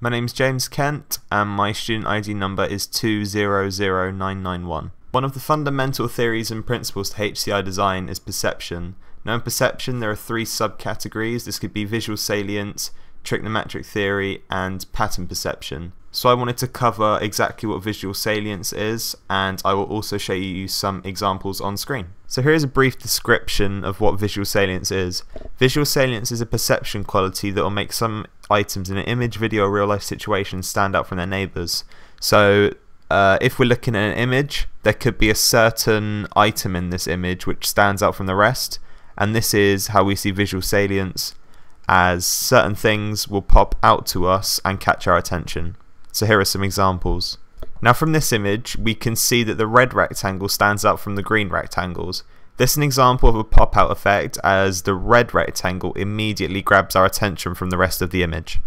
My name's James Kent and my student ID number is 200991. One of the fundamental theories and principles to HCI design is perception. Now in perception there are three subcategories. This could be visual salience, trigonometric theory and pattern perception. So I wanted to cover exactly what visual salience is, and I will also show you some examples on screen. So here's a brief description of what visual salience is. Visual salience is a perception quality that will make some items in an image, video or real life situation stand out from their neighbours. So if we're looking at an image, there could be a certain item in this image which stands out from the rest, and this is how we see visual salience, as certain things will pop out to us and catch our attention. So here are some examples. Now from this image we can see that the red rectangle stands out from the green rectangles. This is an example of a pop-out effect, as the red rectangle immediately grabs our attention from the rest of the image.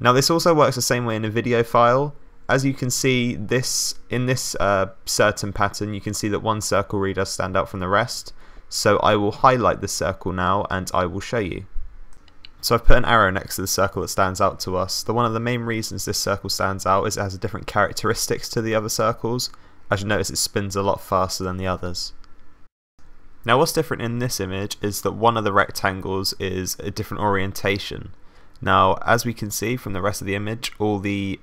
Now this also works the same way in a video file. As you can see, in this certain pattern you can see that one circle really does stand out from the rest. So I will highlight this circle now and I will show you. So I've put an arrow next to the circle that stands out to us. One of the main reasons this circle stands out is it has different characteristics to the other circles. As you notice, it spins a lot faster than the others. Now what's different in this image is that one of the rectangles is a different orientation. Now as we can see from the rest of the image, all the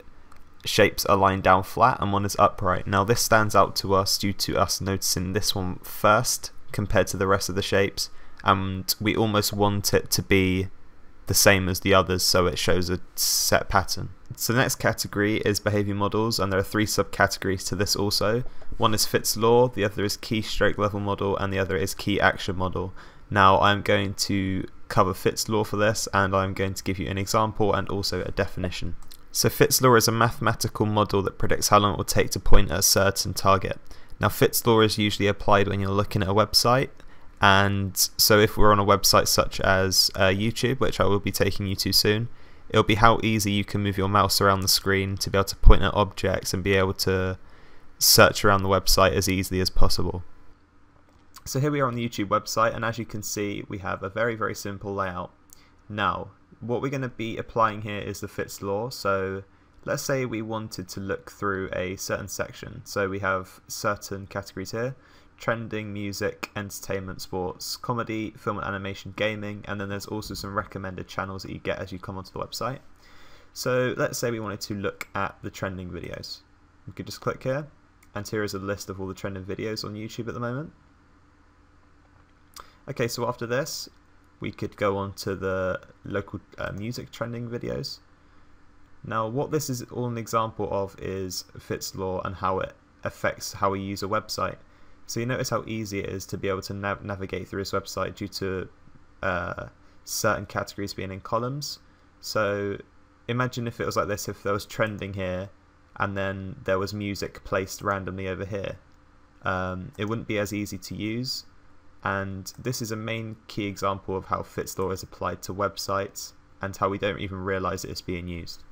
shapes are lying down flat and one is upright. Now this stands out to us due to us noticing this one first compared to the rest of the shapes, and we almost want it to be the same as the others so it shows a set pattern. So the next category is behavior models, and there are three subcategories to this also. One is Fitts law, the other is keystroke level model, and the other is key action model. Now I'm going to cover Fitts law for this, and I'm going to give you an example and also a definition. So Fitts law is a mathematical model that predicts how long it will take to point at a certain target. Now Fitts law is usually applied when you're looking at a website. And so if we're on a website such as YouTube, which I will be taking you to soon, it'll be how easy you can move your mouse around the screen to be able to point at objects and be able to search around the website as easily as possible. So here we are on the YouTube website, and as you can see we have a very simple layout. Now what we're going to be applying here is the Fitts law. So let's say we wanted to look through a certain section. So we have certain categories here: trending, music, entertainment, sports, comedy, film and animation, gaming, and then there's also some recommended channels that you get as you come onto the website. So let's say we wanted to look at the trending videos. We could just click here, and here is a list of all the trending videos on YouTube at the moment. Okay, so after this we could go on to the local music trending videos. Now what this is all an example of is Fitts law and how it affects how we use a website. So you notice how easy it is to be able to navigate through this website due to certain categories being in columns. So imagine if it was like this, if there was trending here and then there was music placed randomly over here. It wouldn't be as easy to use, and this is a main key example of how Fitts law is applied to websites and how we don't even realise it's being used.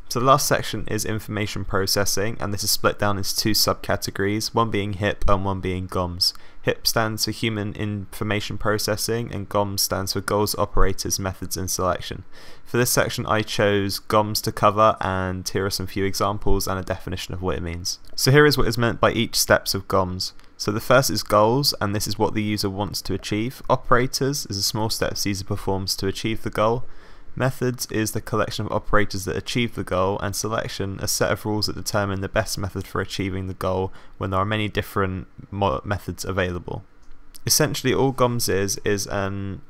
So the last section is information processing, and this is split down into two subcategories, one being HIP and one being GOMS. HIP stands for Human Information Processing, and GOMS stands for Goals, Operators, Methods and Selection. For this section I chose GOMS to cover, and here are some few examples and a definition of what it means. So here is what is meant by each steps of GOMS. So the first is goals, and this is what the user wants to achieve. Operators is a small steps the user performs to achieve the goal. Methods is the collection of operators that achieve the goal, and selection a set of rules that determine the best method for achieving the goal when there are many different methods available. Essentially all GOMS is an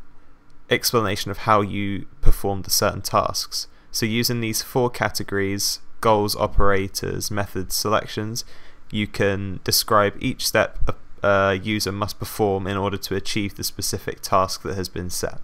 explanation of how you performed certain tasks. So using these four categories, goals, operators, methods, selections, you can describe each step a user must perform in order to achieve the specific task that has been set.